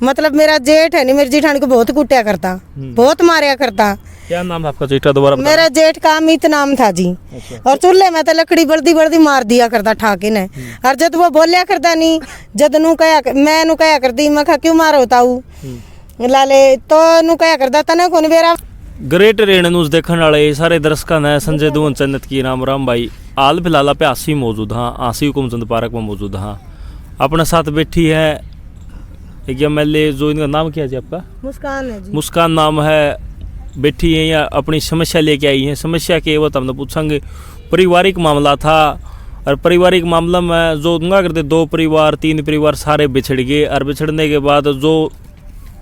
मतलब मेरा जेठ है नहीं, मेरी जेठानी को बहुत कुटिया करता, बहुत मारिया करता। क्या नाम था आपका जेठ का, दोबारा मेरा जेठ का अमित नाम था जी। और चूल्हे में तो लकड़ी बल्दी बल्दी मार दिया करता ठाके ने। और जब वो बोलिया करता नहीं, जब नू कया मैं नू कया करती, मैं कहा क्यों मारो ताऊ लाले, तो नू कया करता तने कौन बेरा। ग्रेट रेड न्यूज़ देखने वाले सारे दर्शकों ने संजय दुवन चन्नत की राम राम भाई हाल फिलहाल पे आसी मौजूद हाँ, आसी हुकुमचंद पार्क में मौजूद हाँ। अपने साथ बैठी है एक एमएलए, जो इनका नाम क्या है जी आपका? मुस्कान है जी। मुस्कान नाम है, बैठी है या अपनी समस्या लेके आई है। समस्या के वो हमने पूछेंगे। पारिवारिक मामला था और पारिवारिक मामला में जो दूंगा करते 2 परिवार 3 परिवार सारे बिछड़ गए और बिछड़ने के बाद जो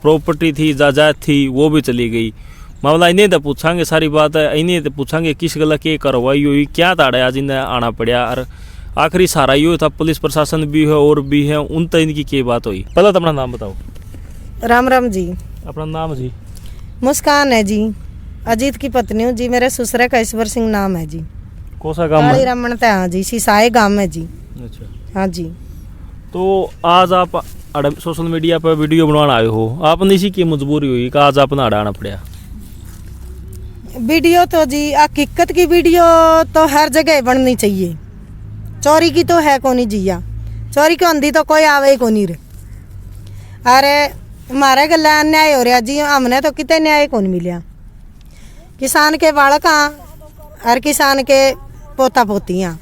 प्रॉपर्टी थी जायदाद थी वो भी चली गई। मामला इन्हें तो पूछेंगे, सारी बात है इन्हें तो पूछेंगे किस गला के कार्रवाई हुई, क्या ताड़ा आज इन्हें आना पड़ा और आखिरी सहारा ये था पुलिस प्रशासन भी है और भी है, उन तक इनकी क्या बात हुई। पहले तो अपना नाम बताओ। राम राम जी। अपना नाम जी? मुस्कान है जी, अजीत की पत्नी हूँ जी। मेरे ससुरे का ईश्वर सिंह नाम है जी। कौन सा गाँव है? रमन था हाँ जी, सिसाए गाँव में जी। अच्छा हाँ जी। तो आज आप सोशल मीडिया पर वीडियो बनवाना आए हो, आपने इसी की मजबूरी हुई कि आज आपने अड़ाना पड़ा? वीडियो तो जी हकीकत की वीडियो तो हर जगह बननी चाहिए, चोरी की तो है कोनी जिया, चोरी को अंधी तो कोई आवे ही कोनी रे। अरे हमारे गला अन्याय हो रहा जी, हमने तो कितने न्याय कौन मिलिया। किसान के बालक और किसान के पोता पोतियाँ।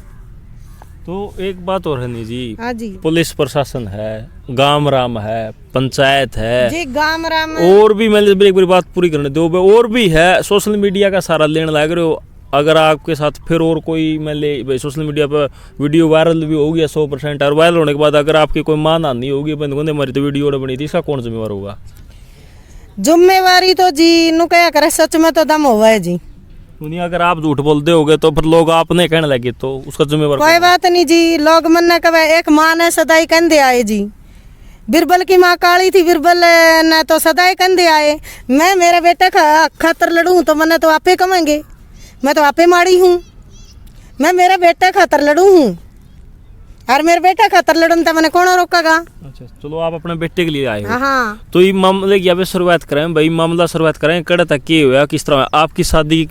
तो एक बात और है नहीं जी, हाँ जी, पुलिस प्रशासन है, गांव राम है, पंचायत है जी, गांव राम और भी, मैं एक बार बात पूरी करने दो, और भी है। सोशल मीडिया का सारा लेने लग रहे हो। अगर आपके साथ फिर और कोई मैं ले सोशल मीडिया पर वीडियो वायरल भी हो गया 100%, और वायरल होने के बाद अगर आपकी कोई मानहानि होगी, बंद हमारी तो वीडियो बनी थी, इसका कौन जिम्मेवार होगा? जिम्मेवारी तो जी नु क्या करे, सच में तो दम हुआ है जी। दुनिया अगर आप झूठ बोलते होगे तो फिर लोग आपने कहने लगे तो उसका जिम्मेवार कोई बात नहीं जी। लोग मन ने कहे एक माँ ने सदाई कंधे आए जी, बिरबल की माँ काली थी, बिरबल ने तो सदाई कंधे आए। मैं मेरे बेटे का खातर लड़ूं तो मैंने तो आपे कमेंगे, मैं तो आपे माड़ी हूँ। मैं मेरे बेटे खातर लड़ू हूँ और मेरे बेटे खातर लड़ूं तो मैंने कौन रोकेगा। अच्छा चलो, आप अपने बेटे के लिए आए हो। हाँ। तो ये मामले की अभी शुरुआत करें भाई, मामला शुरुआत करें कड़े तक ये हुआ, किस तरह आपकी शादी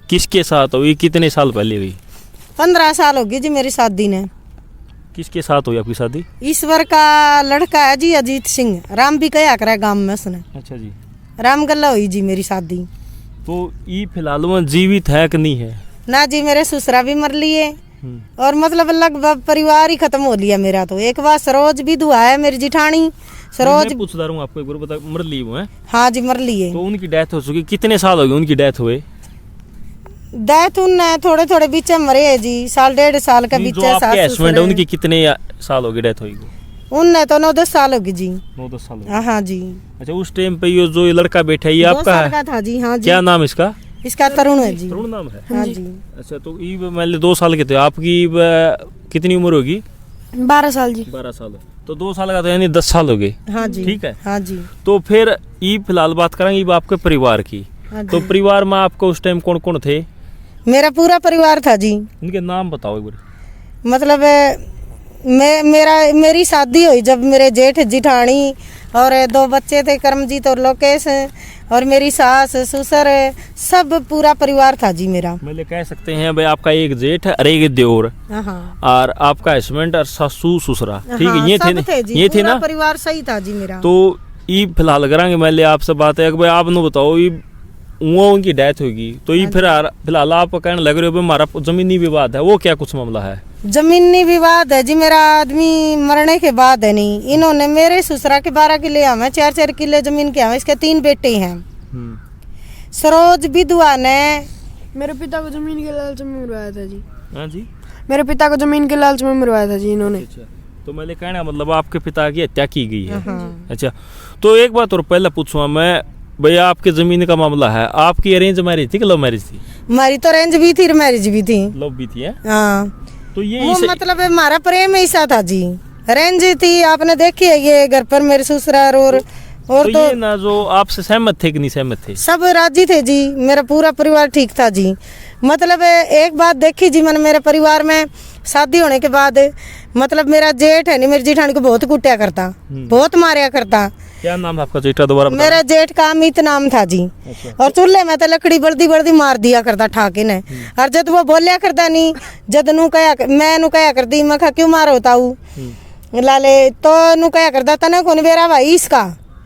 किसके साथ हुई, कितने साल पहले हुई? 15 साल होगी जी मेरी शादी ने। किसके साथ हुई आपकी शादी? ईश्वर का लड़का है जी, अजीत सिंह, राम भी कया करा गांव में उसने। अच्छा जी। राम गल्ला हुई जी मेरी शादी। तो ये फिलहाल में जीवित है कि नहीं है? ना जी, मेरे ससुरा भी मर लिए और मतलब लगभग परिवार ही खत्म हो लिया मेरा। तो एक बार सरोज भी दुआ है मेरी जिठानी, सरोज पूछ रहा हूँ आपको, एक बार बता, मर ली वो है? हाँ जी, मर लिए। तो उनकी डेथ हो चुकी, कितने साल हो गए उनकी डेथ हुए? डेथ उनने थोड़े थोड़े बीच मरे है जी, 1.5 साल का बीच। उनकी कितने साल हो गए डेथ हुई? उनने तो 9-10 साल होगी जी। 9-10 साल? हाँ जी। अच्छा, उस टाइम पे ये जो लड़का बैठा है ये आपका है? था जी। हाँ जी। क्या नाम इसका? इसका तरुण है जी। तरुण नाम है? हाँ जी। अच्छा, तो ये मान 2 साल के थे, आपकी कितनी उम्र होगी? 12 साल जी। 12 साल। तो 2 साल का तो यानी 10 साल हो गए। हाँ जी। ठीक है। हाँ जी। तो फिर ये फिलहाल बात करेंगे आपके परिवार की। तो परिवार में आपको उस टाइम कौन कौन थे? मेरा पूरा परिवार था जी। उनके नाम बताओ एक बार। मतलब मेरी शादी हुई जब मेरे जेठ जिठानी और 2 बच्चे थे, करमजीत और लोकेश, और मेरी सास ससुर, सब पूरा परिवार था जी मेरा। मतलब कह सकते हैं भाई आपका एक जेठ और एक देवर और आपका हस्बैंड और सासू ससुरा, ठीक है, ये थे ना? परिवार सही था जी मेरा। तो ये फिलहाल करांगे मैं आपसे बात है कि भाई आप बताओ ये वो उनकी डेथ होगी तो ये फिलहाल आप कहने लग रहे हो हमारा जमीनी विवाद है, वो क्या कुछ मामला है? जमीनी विवाद है जी, मेरा आदमी मरने के बाद है नहीं, इन्होंने मेरे ससुरा के 12 किले हमें 4-4 किले जमीन के हमें, इसके 3 बेटे हैं। सरोज विधवा ने मेरे पिता को जमीन के लालच में मरवाया था जी। हाँ जी, मेरे पिता को जमीन के लालच में मरवाया था जी इन्होंने। अच्छा, तो मैंने कहना मतलब आपके पिता की हत्या की गई है। अच्छा, तो एक बात और पहले पूछूंगा मैं, भैया आपके जमीन का मामला है, आपकी अरेंज मैरिज थी कि लव मैरिज थी? हमारी तो अरेंज भी थी, मैरिज भी थी। लव भी थी? हाँ। तो ये मतलब हमारा प्रेम ऐसा था जी, अरेंज थी, आपने देखी है ये घर पर मेरे ससुराल और तो ये ना जो आपसे सहमत थे कि नहीं सहमत थे? सब राजी थे जी, मेरा पूरा परिवार ठीक था जी। मतलब एक बात देखी जी, मैंने मेरे परिवार में शादी होने के बाद मतलब मेरा जेठ है नहीं, मेरी जेठानी को बहुत कुटिया करता, बहुत मारिया करता। क्या नाम था आपका जेठा, दोबारा बताओ। मेरा जेठ का अमित नाम था जी। अच्छा। और चूल्हे में तो लकड़ी बल्दी बल्दी मार दिया करता ठाके ने। और जब वो बोलिया करता नहीं, जद नू कया मैं नू कया करती, मैं कहा क्यों मारो ताऊ लाले, तो नू कया करता तने कौन बेरा भाई इसका,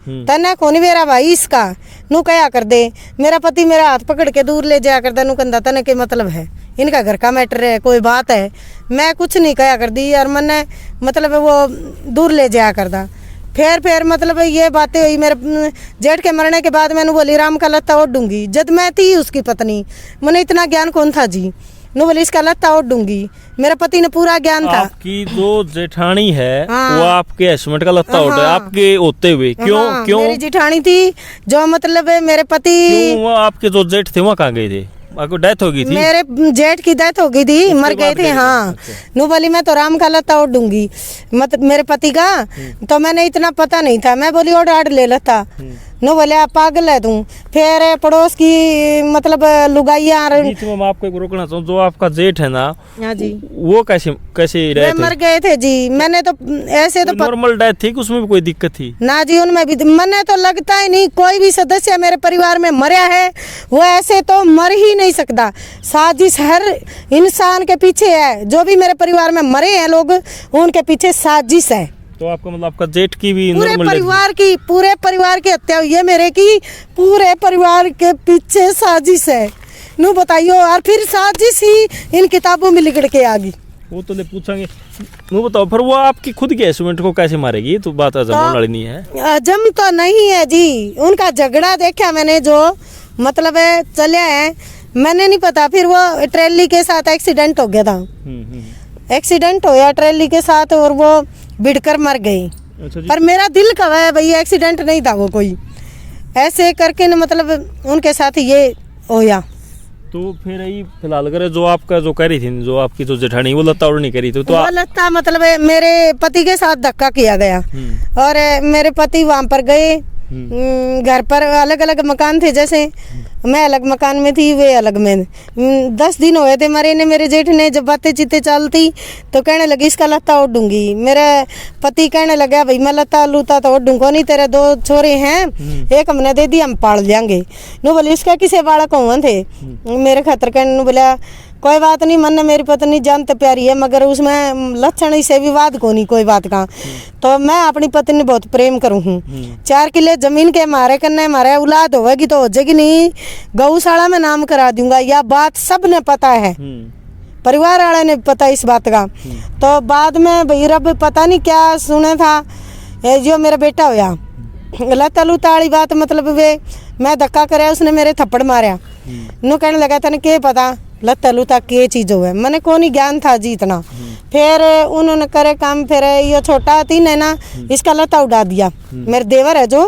तने कौन बेरा भाई इसका, नू कया कर दे। मेरा पति मेरा हाथ पकड़ के दूर ले जाया करता, नू कहता तने के मतलब है, इनका घर का मैटर है, कोई बात है। मैं कुछ नहीं कया कर दी और मैंने मतलब वो दूर ले जाया करता। फिर मतलब ये बातें हुई मेरे जेठ के मरने के बाद। मैंने बोली राम का लत्ता ओढ़ दूंगी, जब मैं थी उसकी पत्नी, मैंने इतना ज्ञान कौन था जी। नो बोली इसका लत्ता ओढ़ दूंगी, मेरा पति ने पूरा ज्ञान था। आपकी जो जेठानी है हाँ। वो आपके हस्बैंड का लत्ता ओढ़ हाँ। आपके होते हुए, क्यों हाँ, क्यों मेरी जेठानी थी जो मतलब मेरे पति, क्यों वो आपके जो जेठ थे वहाँ कहाँ गए थे, आपको डेथ हो गई थी? मेरे जेठ की डेथ हो गई थी, मर गए बाद थे। गए थे। हाँ। अच्छा। नू बोली मैं तो राम का लत्ता ओढ़ दूंगी, मतलब मेरे पति का। तो मैंने इतना पता नहीं था, मैं बोली ओढ़ ले लत्ता। नो बोले आप पागल है तू। फिर पड़ोस की मतलब लुगाइयाँ, बीच में मैं आपको एक रोकना चाहूँ, जो आपका जेठ है ना, हाँ जी, वो कैसे कैसे वे रहे मर थे? गए थे जी। मैंने तो ऐसे तो नॉर्मल डेथ थी कि उसमें भी कोई दिक्कत थी? ना जी, उनमें भी मैंने तो लगता ही नहीं कोई भी सदस्य मेरे परिवार में मरा है, वो ऐसे तो मर ही नहीं सकता। साजिश हर इंसान के पीछे है, जो भी मेरे परिवार में मरे हैं लोग, उनके पीछे साजिश है। तो आपका मतलब आपका जेठ की भी पूरे नॉर्मल परिवार की हत्या हुई है मेरे की, पूरे परिवार के पीछे साजिश है। नू बताइयो, और फिर साजिश ही इन किताबों में लिख के आ गई। वो तो ले पूछेंगे। वो बताओ फिर वो आपकी खुद के हस्बैंड को कैसे मारेगी? ये तो बात अजमाने वाली नहीं है। अजम तो नहीं है जी, उनका झगड़ा देखा मैंने, जो मतलब है चले है, मैंने नहीं पता। फिर वो ट्रेली के साथ एक्सीडेंट हो गया था, एक्सीडेंट होया ट्रेली के साथ, और वो बिड़कर मर गई। अच्छा जी। पर मेरा दिल का है भाई, एक्सीडेंट नहीं था वो कोई, ऐसे करके न मतलब उनके साथ ये होया। तो फिर यही फिलहाल करे जो आपका जो कह रही थी, जो आपकी जो जेठानी वो लत्ता ओढ़ नहीं करी थी, तो वो लत्ता मतलब मेरे पति के साथ धक्का किया गया, और मेरे पति वहां पर गए। घर पर अलग अलग मकान थे, जैसे मैं अलग मकान में थी, वे अलग में। 10 दिन हुए थे मरे ने। मेरे जेठ ने जब बातें चीतें चलती तो कहने लगी इसका लत्ता ओढ़ दूंगी। मेरे पति कहने लगा भाई मैं लत्ता लूता तो ओढ़ दूंगा नहीं, तेरे 2 छोरे हैं, एक हमने दे दी, हम पाल लेंगे। नो बोले इसका किसे बालक हुआ थे मेरे खातर। कहने बोला कोई बात नहीं, मन मेरी पत्नी जानते प्यारी है, मगर उसमें लक्षण से विवाद को नहीं कोई बात का। तो मैं अपनी पत्नी बहुत प्रेम करूँ हूँ। 4 किले जमीन के मारे करने, हमारे औलाद होगी तो हो जाएगी नहीं, गौशाला में नाम करा दूंगा। यह बात सबने पता है, परिवार वाले ने पता इस बात का। तो बाद में भाई रब पता नहीं क्या सुने था, जो मेरा बेटा होया लता लुता वाली बात, मतलब वे मैं धक्का कराया, उसने मेरे थप्पड़ मारा। नो कहने लगा था के पता लता लुता के चीज हो है, मैंने कौन ही ज्ञान था जी इतना। फिर उन्होंने करे काम, फिर ये छोटा 3 है ना, इसका लता उड़ा दिया। मेरे देवर है जो,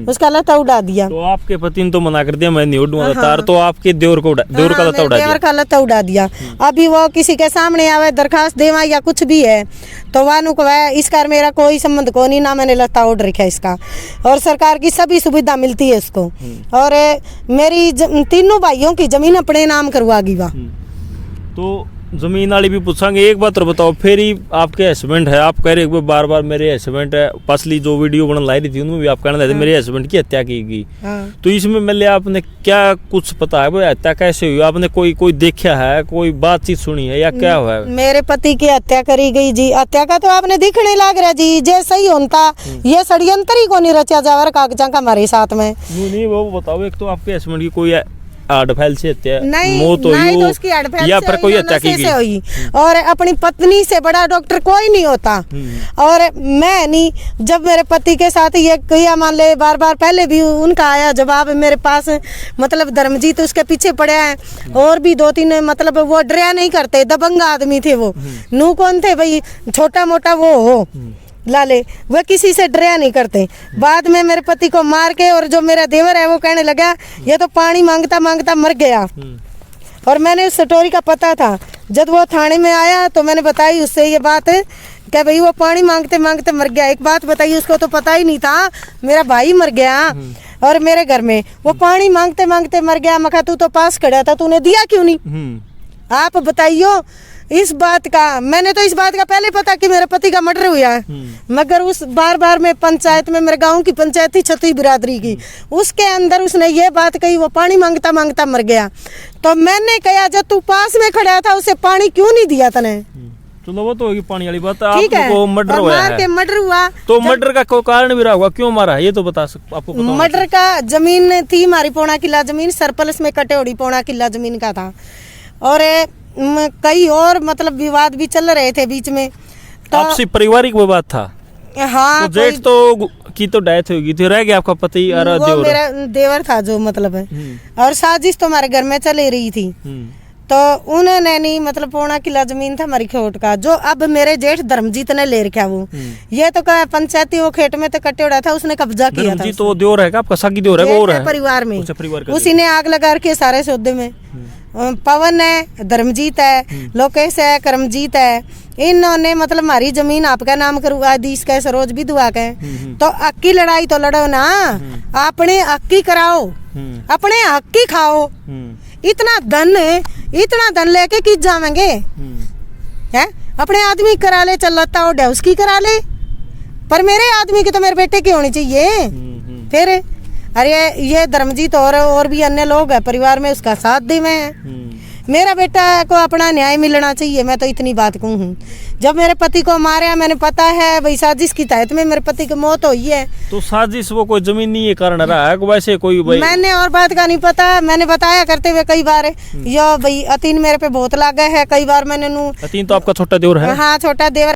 उसका लता उड़ा दिया। तो आपके पति ने तो मना कर दिया मैं नहीं उड़ूंगा तार, तो आपके देवर का लत्ता उड़ा दिया। देवर का लता उड़ा दिया। अभी वो किसी के सामने आवे दरखास्त देवा या कुछ भी है तो वानु को इसका मेरा कोई संबंध को नहीं, ना मैंने लता उड़ रखा है इसका, और सरकार की सभी सुविधा मिलती है इसको। और मेरी 3 भाइयों की जमीन अपने नाम करवा गी वा। तो जमीन वाली भी पूछांगे। एक बात और बताओ, फिर ही आपके हस्बैंड है, आप कह रहे हो बार बार मेरे हस्बैंड है, पिछली जो वीडियो बना लाई रही थी उनमें भी आप कहने लगे मेरे हस्बैंड की हत्या की गई। तो इसमें मिले आपने क्या कुछ पता है, वो हत्या कैसे हुई? आपने कोई देखा है, कोई बातचीत सुनी है या क्या हुआ है? मेरे पति की हत्या करी गई जी। हत्या का तो आपने दिखने लग रहा जी, जैसा ही होता ये षड्यंत्र ही को नहीं रचा जावर कागजा का हमारे साथ में। नहीं वो बताओ, एक तो आपके हस्बैंड की कोई हड़फैल से हत्या नहीं, मौत नहीं हुई तो उसकी हड़फैल या से फिर कोई हुई, हत्या की नशे से गई हुई। और अपनी पत्नी से बड़ा डॉक्टर कोई नहीं होता। और मैं नहीं, जब मेरे पति के साथ ये किया, मान ले बार बार पहले भी उनका आया जवाब मेरे पास, मतलब धर्मजीत उसके पीछे पड़ा है, और भी 2-3 मतलब वो डरा नहीं करते, दबंग आदमी थे वो। नू कौन थे भाई, छोटा मोटा वो हो लाले, वह किसी से डरा नहीं करते। बाद में मेरे पति को मार के, और जो मेरा देवर है वो कहने लगा ये तो पानी मांगता मांगता मर गया। और मैंने उस स्टोरी का पता था, जब वो थाने में आया तो मैंने बताई उससे ये बात कि भाई वो पानी मांगते मांगते मर गया। एक बात बताइए, उसको तो पता ही नहीं था मेरा भाई मर गया, और मेरे घर में वो पानी मांगते मांगते मर गया। मैं कहा तू तो पास खड़ा था, तूने दिया क्यों नहीं? आप बताइयो, इस बात का मैंने तो इस बात का पहले पता कि मेरे पति का मर्डर हुआ है, मगर उस बार में पंचायत में, मेरे गांव की पंचायत थी छतरी बिरादरी की, उसके अंदर उसने ये बात कही, वो पानी मांगता मांगता मर गया। तो मैंने कहा जब तू पास में खड़ा था उसे पानी क्यों नहीं दिया तने? चलो वो तो होगी पानी वाली बात। ठीक है, आपको मर्डर हुआ मार के है मर्डर हुआ तो मर्डर का कोई कारण भी रहा होगा, क्यों मारा है ये तो बता आपको पता होना मर्डर का जमीन थी हमारी, पौना किला जमीन सरपलस में कटेौड़ी पौना किला जमीन का था, और कई और मतलब विवाद भी चल रहे थे बीच में। चाहिए। आपसी पारिवारिक विवाद था। हाँ, तो जेठ तो की तो डेथ होगी थी, रह गया आपका पति और वो देवर। मेरा देवर था जो मतलब है, और साजिश तो हमारे घर में चली रही थी। तो उन्होंने नहीं मतलब पौना किला जमीन था हमारी खेत का, जो अब मेरे जेठ धर्मजीत ने ले रखा। वो ये तो क्या पंचायती वो खेत में तो कटेड़ा था, उसने कब्जा किया था। धर्मजीत तो देवर है का आपका, सागी देवर है वो जेठ है है परिवार में, अच्छा, परिवार का उसी ने आग लगा रखी है सारे सौदे में। पवन है, धर्मजीत है, लोकेश है, करमजीत है, इन्होंने मतलब हमारी जमीन आपका नाम करवा दी, इसका सरोज भी दुआ के। तो अक्की लड़ाई तो लड़ो ना, अपने अक्की कराओ, अपने हक्की खाओ। इतना धन लेके किस जावेंगे हैं? अपने आदमी करा ले, चलता हो डेउस की करा ले, पर मेरे आदमी की तो मेरे बेटे की होनी चाहिए। फिर अरे ये धर्मजीत और भी अन्य लोग हैं परिवार में, उसका साथ दे में मेरा बेटा को अपना न्याय मिलना चाहिए। मैं तो इतनी बात कहूँ, जब मेरे पति को मारा मैंने पता है भाई साजिश की तहत में मेरे पति की मौत हुई है। तो साजिश वो कोई जमीन नहीं है कारण रहा है वैसे कोई भाई? मैंने और बात का नहीं पता, मैंने बताया करते हुए कई बार यो भाई अतीन मेरे पे बहुत लागा है, कई बार मैंने अतीन तो आपका छोटा देवर है। हाँ छोटा देवर